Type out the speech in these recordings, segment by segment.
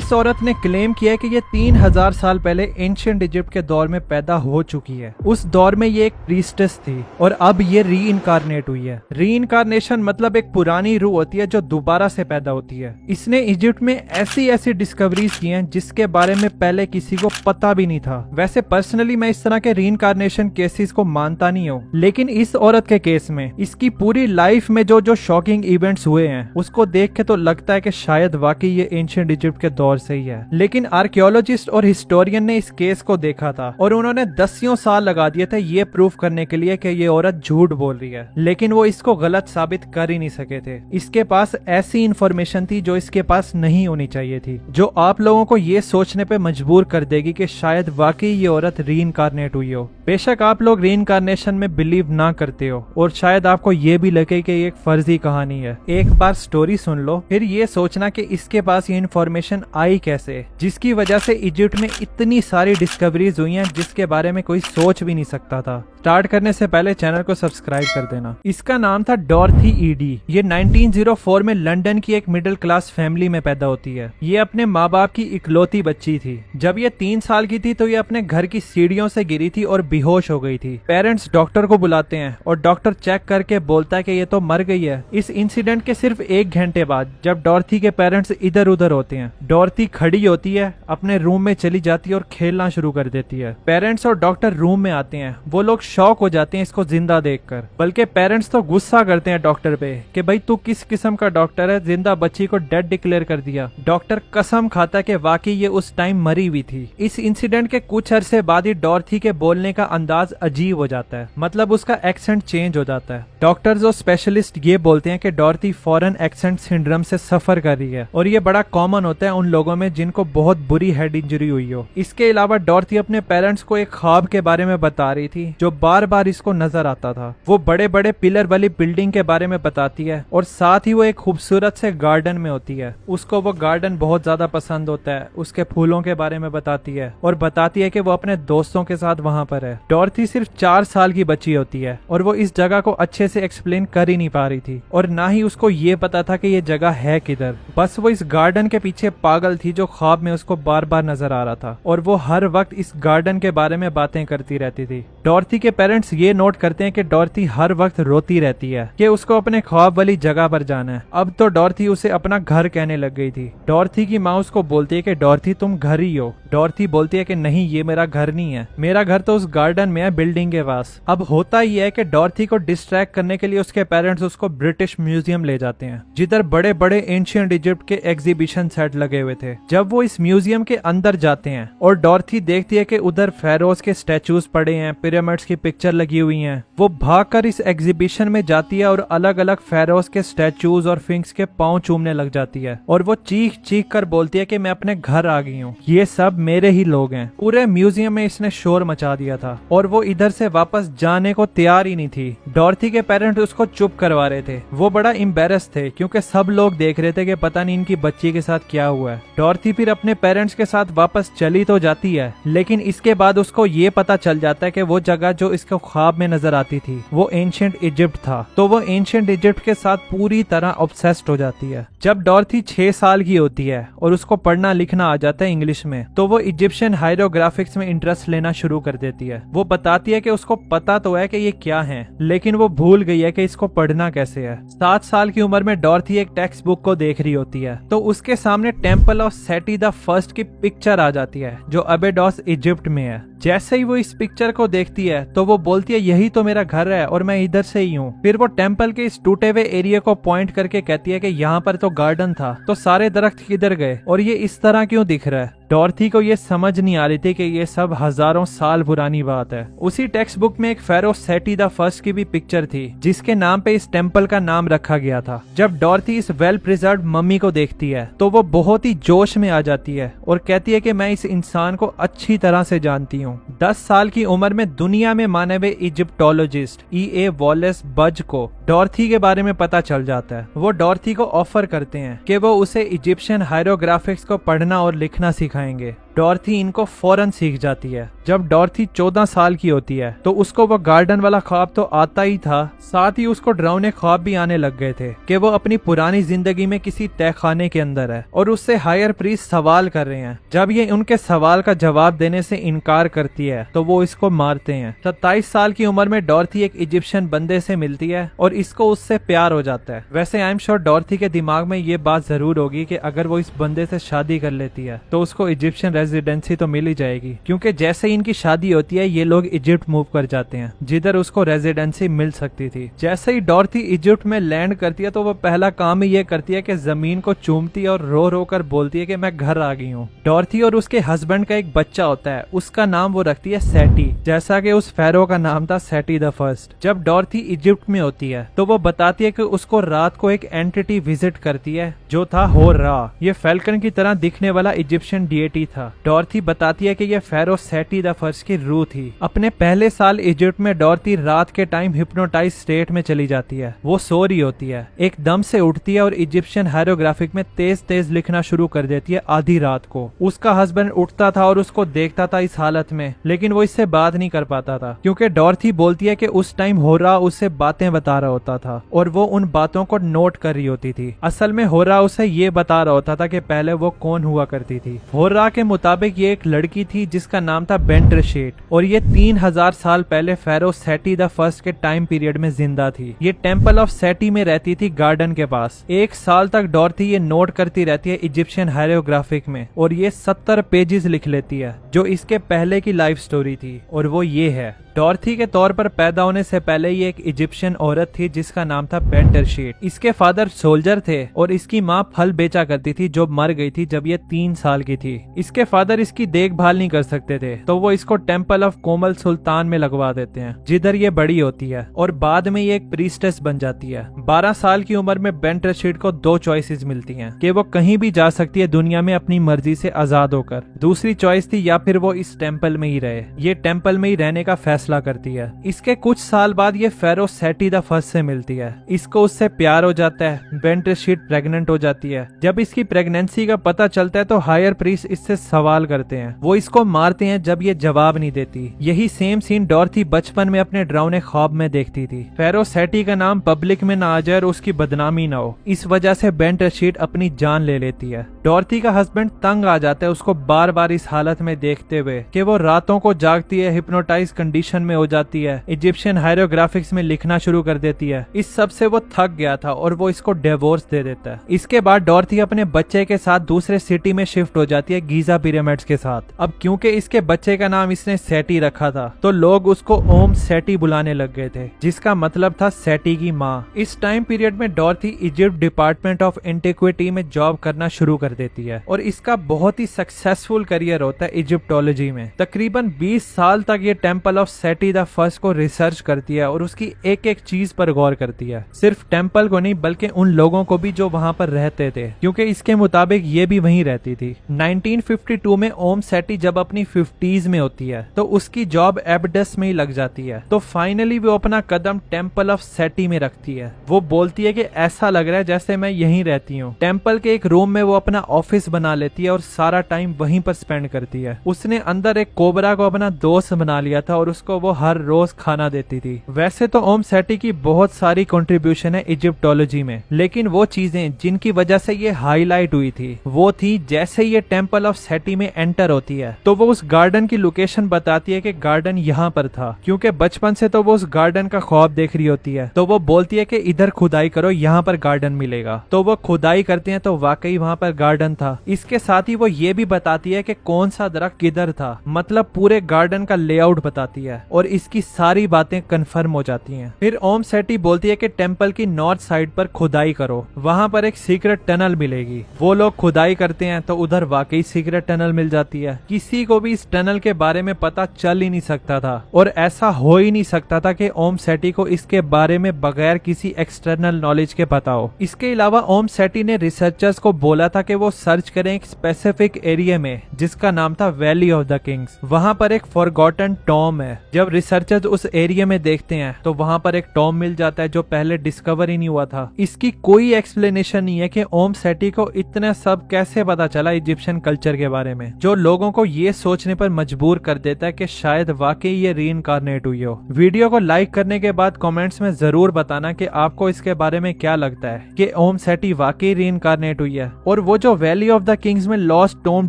इस औरत ने क्लेम किया है कि ये 3000 साल पहले एंशिएंट इजिप्ट के दौर में पैदा हो चुकी है। उस दौर में ये एक प्रीस्टेस थी और अब ये रीइनकारनेट हुई है। रीइनकारनेशन मतलब एक पुरानी रूह होती है जो दोबारा से पैदा होती है। इसने इजिप्ट में ऐसी ऐसी डिस्कवरीज की हैं जिसके बारे में पहले किसी को पता भी नहीं था। वैसे पर्सनली मैं इस तरह के रीइनकारनेशन केसेस को मानता नहीं हूँ, लेकिन इस औरत के केस में इसकी पूरी लाइफ में जो शॉकिंग इवेंट्स हुए हैं उसको देख के तो लगता है कि शायद वाकई ये एंशिएंट इजिप्ट के दौर से ही है। लेकिन आर्कियोलॉजिस्ट और हिस्टोरियन ने इस केस को देखा था और उन्होंने दसियों साल लगा दिए थे ये प्रूफ करने के लिए कि ये औरत झूठ बोल रही है, लेकिन वो इसको गलत साबित कर ही नहीं सके थे। इसके पास ऐसी इंफॉर्मेशन थी जो इसके पास नहीं होनी चाहिए थी, जो आप लोगों को ये सोचने पे मजबूर कर देगी कि शायद वाकई ये औरत रीइनकारनेट हुई हो। बेशक आप लोग रीइनकारनेशन में बिलीव ना करते हो और शायद आपको ये भी लगे कि ये एक फर्जी कहानी है। एक बार स्टोरी सुन लो फिर ये सोचना कि इसके पास ये इन्फॉर्मेशन आई कैसे, जिसकी वजह से इजिप्ट में इतनी सारी डिस्कवरीज हुई हैं जिसके बारे में कोई सोच भी नहीं सकता था। स्टार्ट करने से पहले चैनल को सब्सक्राइब कर देना। इसका नाम था डॉर्थी ईडी। ये 1904 में लंदन की एक मिडिल क्लास फैमिली में पैदा होती है। ये अपने माँ बाप की इकलौती बच्ची थी। जब ये 3 साल की थी तो ये अपने घर की सीढ़ियों से गिरी थी और बेहोश हो गई थी। पेरेंट्स डॉक्टर को बुलाते हैं और डॉक्टर चेक करके बोलता है कि ये तो मर गई है। इस इंसिडेंट के सिर्फ 1 घंटे बाद जब डॉर्थी के पेरेंट्स इधर उधर होते हैं, डॉर्थी खड़ी होती है, अपने रूम में चली जाती है और खेलना शुरू कर देती है। पेरेंट्स और डॉक्टर रूम में आते हैं। वो लोग शॉक हो जाते हैं इसको जिंदा देखकर, बल्कि पेरेंट्स तो गुस्सा करते हैं डॉक्टर पे कि भाई तू किस किस्म का डॉक्टर है, जिंदा बच्ची को डेड डिक्लेयर कर दिया। डॉक्टर कसम खाता है कि वाकई ये उस टाइम मरी हुई थी। इस इंसिडेंट के कुछ अरसे बाद ही डॉर्थी के बोलने का अंदाज अजीब हो जाता है, मतलब उसका एक्सेंट चेंज हो जाता है। डॉक्टर्स और स्पेशलिस्ट ये बोलते हैं कि डॉर्थी फॉरेन एक्सेंट सिंड्रोम से सफर कर रही है और ये बड़ा कॉमन होता है उन लोगों में जिनको बहुत बुरी हेड इंजरी हुई हो। इसके अलावा डॉर्थी अपने पेरेंट्स को एक ख्वाब के बारे में बता रही थी जो बार बार इसको नजर आता था। वो बड़े बड़े पिलर वाली बिल्डिंग के बारे में बताती है और साथ ही वो एक खूबसूरत से गार्डन में होती है। उसको वो गार्डन बहुत ज्यादा पसंद होता है। उसके फूलों के बारे में बताती है और बताती है कि वो अपने दोस्तों के साथ वहाँ पर है। डॉर्थी सिर्फ 4 साल की बच्ची होती है और वो इस जगह को अच्छे से एक्सप्लेन कर ही नहीं पा रही थी और ना ही उसको ये पता था कि ये जगह है किधर। बस वो इस गार्डन के पीछे पागल थी जो ख्वाब में उसको बार बार नजर आ रहा था और वो हर वक्त इस गार्डन के बारे में बातें करती रहती थी। डॉर्थी के पेरेंट्स ये नोट करते हैं कि डॉर्थी हर वक्त रोती रहती है कि उसको अपने ख्वाब वाली जगह पर जाना है। अब तो डॉर्थी उसे अपना घर कहने लग गई थी। डॉर्थी की माँ उसको बोलती है कि डॉर्थी तुम घर ही हो। डॉर्थी बोलती है कि नहीं, ये मेरा घर नहीं है, मेरा घर तो उस गार्डन में है, बिल्डिंग के पास। अब होता ही है कि डॉर्थी को डिस्ट्रैक्ट करने के लिए उसके पेरेंट्स उसको ब्रिटिश म्यूजियम ले जाते हैं जिधर बड़े बड़े एंशिएंट इजिप्ट के एग्जीबिशन सेट लगे हुए थे। जब वो इस म्यूजियम के अंदर जाते हैं और डॉर्थी देखती है कि उधर फेरोज के स्टैचूज पड़े हैं, पिरामिड्स की पिक्चर लगी हुई हैं, वो भागकर इस एग्जीबिशन में जाती है और अलग अलग फेरोज के स्टैचूज और फिंक्स के पांव चूमने लग जाती है और वो चीख चीख कर बोलती है कि मैं अपने घर आ गई हूँ, ये सब मेरे ही लोग हैं। पूरे म्यूजियम में इसने शोर मचा दिया था और वो इधर से वापस जाने को तैयार ही नहीं थी। डॉर्थी के पेरेंट्स उसको चुप करवा रहे थे। वो बड़ा एम्बेरस थे क्योंकि सब लोग देख रहे थे कि पता नहीं इनकी बच्ची के साथ क्या हुआ है। डॉर्थी फिर अपने पेरेंट्स के साथ वापस चली तो जाती है, लेकिन इसके बाद उसको ये पता चल जाता है कि वो जगह जो इसको ख्वाब में नजर आती थी वो एंशिएंट इजिप्ट था। तो वो एंशिएंट इजिप्ट के साथ पूरी तरह ऑब्सेस्ड हो जाती है। जब डॉर्थी 6 साल की होती है और उसको पढ़ना लिखना आ जाता है इंग्लिश में, तो वो इजिप्शियन हायरोग्राफिक्स में इंटरेस्ट लेना शुरू कर देती है। वो बताती है कि उसको पता तो है कि ये क्या है, लेकिन वो भूल गई है कि इसको पढ़ना कैसे है। 7 साल की उम्र में डॉर्थी एक टेक्स्ट बुक को देख रही होती है तो उसके सामने टेम्पल ऑफ सेटी द फर्स्ट की पिक्चर आ जाती है जो अबेडोस इजिप्ट में है। जैसे ही वो इस पिक्चर को देखती है तो वो बोलती है यही तो मेरा घर है और मैं इधर से ही हूँ। फिर वो टेम्पल के इस टूटे हुए एरिया को पॉइंट करके कहती है कि यहाँ पर तो गार्डन था, तो सारे दरख्त किधर गए और ये इस तरह क्यों दिख रहा है। डॉर्थी को ये समझ नहीं आ रही थी कि ये सब हजारों साल पुरानी बात है। उसी टेक्स्ट बुक में एक फेरो सेटी द फर्स्ट की भी पिक्चर थी जिसके नाम पे इस टेम्पल का नाम रखा गया था। जब डॉर्थी इस वेल प्रिजर्व्ड मम्मी को देखती है तो वो बहुत ही जोश में आ जाती है और कहती है कि मैं इस इंसान को अच्छी तरह से जानती हूँ। 10 साल की उम्र में दुनिया में माने हुए इजिप्टोलॉजिस्ट E.A. वॉलेस बज को डॉर्थी के बारे में पता चल जाता है। वो डॉर्थी को ऑफर करते हैं कि वो उसे इजिप्शियन हायरोग्राफिक्स को पढ़ना और लिखना सिखाएंगे। डॉर्थी इनको फौरन सीख जाती है। जब डॉर्थी 14 साल की होती है तो उसको वो गार्डन वाला ख्वाब तो आता ही था, साथ ही उसको डरावने ख्वाब भी आने लग गए थे कि वो अपनी पुरानी जिंदगी में किसी तहखाने के अंदर है और उससे हायर प्रीस्ट सवाल कर रहे हैं। जब ये उनके सवाल का जवाब देने से इनकार करती है तो वो इसको मारते हैं। 27 साल की उम्र में डॉर्थी एक इजिप्शियन बंदे से मिलती है और इसको उससे प्यार हो जाता है। वैसे आई एम श्योर डॉर्थी के दिमाग में ये बात जरूर होगी कि अगर वो इस बंदे से शादी कर लेती है तो उसको इजिप्शियन रेजिडेंसी तो मिल ही जाएगी, क्योंकि जैसे इनकी शादी होती है ये लोग इजिप्ट मूव कर जाते हैं जिधर उसको रेजिडेंसी मिल सकती थी। जैसे ही डॉर्थी इजिप्ट में लैंड करती है तो वो पहला काम ही ये करती है कि जमीन को चूमती है और रो रो कर बोलती है कि मैं घर आ गई हूँ। डॉर्थी और उसके हस्बैंड का एक बच्चा होता है, उसका नाम वो रखती है सेटी, जैसा कि उस फेरो का नाम था सेटी द फर्स्ट। जब डॉर्थी इजिप्ट में होती है तो वो बताती है कि उसको रात को एक एंटिटी विजिट करती है जो था होर्रा। ये फैल्कन की तरह दिखने वाला इजिप्शियन डीएटी था। डॉर्थी बताती है कि ये फेरो सेटी द फर्स्ट की रूह थी। अपने पहले साल इजिप्ट में डॉर्थी रात के टाइम हिप्नोटाइज स्टेट में चली जाती है। वो सो रही होती है, एकदम से उठती है और इजिप्शियन हायरोग्राफिक में तेज तेज लिखना शुरू कर देती है आधी रात को। उसका हस्बैंड उठता था और उसको देखता था इस हालत में, लेकिन वो इससे बात नहीं कर पाता था क्योंकि डॉर्थी बोलती है कि उस टाइम होर्रा उससे बातें बता रहा होता था और वो उन बातों को नोट कर रही होती थी। असल में होर्रा उसे ये बता रहा होता था कि पहले वो कौन हुआ करती थी। होर्रा के मुताबिक ये एक लड़की थी जिसका नाम था बेंट्रेशेट और ये 3000 साल पहले फेरो सेटी द फर्स्ट के टाइम पीरियड में जिंदा थी। ये टेम्पल ऑफ सेटी में रहती थी गार्डन के पास। 1 साल तक डॉर्थी ये नोट करती रहती है इजिप्शियन हायरोग्राफिक में और ये 70 पेजेस लिख लेती है जो इसके पहले की लाइफ स्टोरी थी और वो ये है। डॉर्थी के तौर पर पैदा होने से पहले ये एक इजिप्शियन औरत थी जिसका नाम था बेंट्रेशेट। इसके फादर सोल्जर थे और इसकी माँ फल बेचा करती थी जो मर गई थी जब ये 3 साल की थी। इसके फादर इसकी देखभाल नहीं कर सकते थे तो वो इसको टेम्पल ऑफ कोमल सुल्तान में लगवा देते हैं जिधर ये बड़ी होती है और बाद में ये एक प्रीस्टेस बन जाती है। 12 साल की उम्र में बेंट्रेशेट को 2 चॉइसेस मिलती हैं कि वो कहीं भी जा सकती है दुनिया में अपनी मर्जी से आजाद होकर। दूसरी चॉइस थी या फिर वो इस टेम्पल में ही रहे। ये टेम्पल में ही रहने का फैसला करती है। इसके कुछ साल बाद ये फेरो सेटी द फर्स्ट से मिलती है। इसको उससे प्यार हो जाता है। बेंट्रेशेट प्रेग्नेंट हो जाती है। जब इसकी प्रेगनेंसी का पता चलता है तो हायर प्रीस्ट इससे सवाल करते हैं। वो इसको मारते हैं जब ये जवाब नहीं देती। यही सेम सीन डॉर्थी बचपन में अपने डरावने ख्वाब में देखती थी। फेरो सेटी का नाम पब्लिक में ना आ जाए और उसकी बदनामी ना हो, इस वजह से बेंट्रेशेट अपनी जान ले लेती है। डॉर्थी का हस्बैंड तंग आ जाता है उसको बार बार इस हालत में देखते हुए कि वो रातों को जागती है, हिप्नोटाइज कंडीशन में हो जाती है, इजिप्शियन हायरोग्राफिक्स में लिखना शुरू कर देती है। इस सब से वो थक गया था और वो इसको डिवोर्स दे देता है। इसके बाद डॉर्थी अपने बच्चे के साथ दूसरे सिटी में शिफ्ट हो जाती है गीजा पिरामिड्स के साथ। अब क्योंकि इसके बच्चे का नाम इसने सेटी रखा था तो लोग उसको ओम सेटी बुलाने लग गए थे जिसका मतलब था सेटी की माँ। इस टाइम पीरियड में डॉर्थी इजिप्ट डिपार्टमेंट ऑफ एंटिक्विटी में जॉब करना शुरू कर देती है और इसका बहुत ही सक्सेसफुल करियर होता है इजिप्टोलॉजी में। तकरीबन 20 साल तक ये टेम्पल ऑफ सेटी द फर्स्ट को रिसर्च करती है और उसकी एक एक चीज पर गौर करती है। सिर्फ टेम्पल को नहीं बल्कि उन लोगों को भी जो वहाँ पर रहते थे, क्योंकि इसके मुताबिक ये भी वहीं रहती थी। 1952 में ओम सेटी जब अपनी 50s में होती है तो उसकी जॉब एबडस में ही लग जाती है। तो फाइनली वो अपना कदम टेम्पल ऑफ सेटी में रखती है। वो बोलती है कि ऐसा लग रहा है जैसे मैं यहीं रहती हूँ। टेम्पल के एक रूम में वो अपना ऑफिस बना लेती है और सारा टाइम वहीं पर स्पेंड करती है। उसने अंदर एक कोबरा को अपना दोस्त बना लिया था और उसको वो हर रोज खाना देती थी। वैसे तो ओम सेटी की बहुत सारी कंट्रीब्यूशन है इजिप्टोलॉजी में, लेकिन वो चीजें जिनकी वजह से ये हाईलाइट हुई थी वो थी जैसे ये टेम्पल ऑफ सेटी में एंटर होती है तो वो उस गार्डन की लोकेशन बताती है कि गार्डन यहाँ पर था, क्योंकि बचपन से तो वो उस गार्डन का ख्वाब देख रही होती है। तो वो बोलती है कि इधर खुदाई करो, यहाँ पर गार्डन मिलेगा। तो वो खुदाई करते हैं तो वाकई वहाँ पर गार्डन था। इसके साथ ही वो ये भी बताती है कि कौन सा दरख्त किधर था, मतलब पूरे गार्डन का लेआउट बताती है और इसकी सारी बातें कंफर्म हो जाती हैं। फिर ओम सेटी बोलती है कि टेम्पल की नॉर्थ साइड पर खुदाई करो, वहां पर एक सीक्रेट टनल मिलेगी। वो लोग खुदाई करते हैं तो उधर वाकई सीक्रेट टनल मिल जाती है। किसी को भी इस टनल के बारे में पता चल ही नहीं सकता था और ऐसा हो ही नहीं सकता था कि ओम सेटी को इसके बारे में बगैर किसी एक्सटर्नल नॉलेज के पता हो। इसके अलावा ओम सेटी ने रिसर्चर्स को बोला था कि वो सर्च करें एक स्पेसिफिक एरिया में जिसका नाम था वैली ऑफ द किंग्स। वहां पर एक फॉरगॉटन टॉम है। जब रिसर्चर्स उस एरिया में देखते हैं तो वहां पर एक टॉम मिल जाता है जो पहले डिस्कवर ही नहीं हुआ था। इसकी कोई एक्सप्लेनेशन नहीं है कि ओम सेठी को इतना सब कैसे पता चला इजिप्शियन कल्चर के बारे में, जो लोगों को ये सोचने पर मजबूर कर देता है कि शायद वाकई ये रीइंकारनेट हुई हो। वीडियो को लाइक करने के बाद कमेंट्स में जरूर बताना कि आपको इसके बारे में क्या लगता है कि ओम सेठी वाकई रीइंकारनेट हुई है। और वो जो वैली ऑफ द किंग्स में लॉस्ट टॉम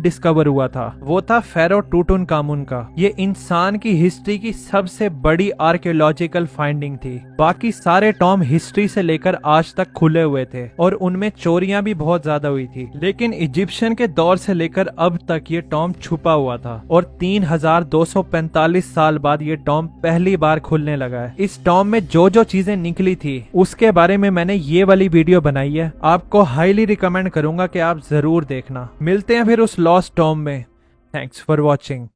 डिस्कवर हुआ था वो था फेरो टूटनखामुन का। ये इंसान की हिस्ट्री की सबसे बड़ी आर्कियोलॉजिकल फाइंडिंग थी। बाकी सारे टॉम हिस्ट्री से लेकर आज तक खुले हुए थे और उनमें चोरियां भी बहुत ज्यादा हुई थी, लेकिन इजिप्शियन के दौर से लेकर अब तक ये टॉम छुपा हुआ था और 3245 साल बाद ये टॉम पहली बार खुलने लगा है। इस टॉम में जो जो चीजें निकली थी उसके बारे में मैंने ये वाली वीडियो बनाई है, आपको हाईली रिकमेंड करूंगा कि आप जरूर देखना। मिलते हैं फिर उस लॉस्ट टॉम में। Thanks for watching.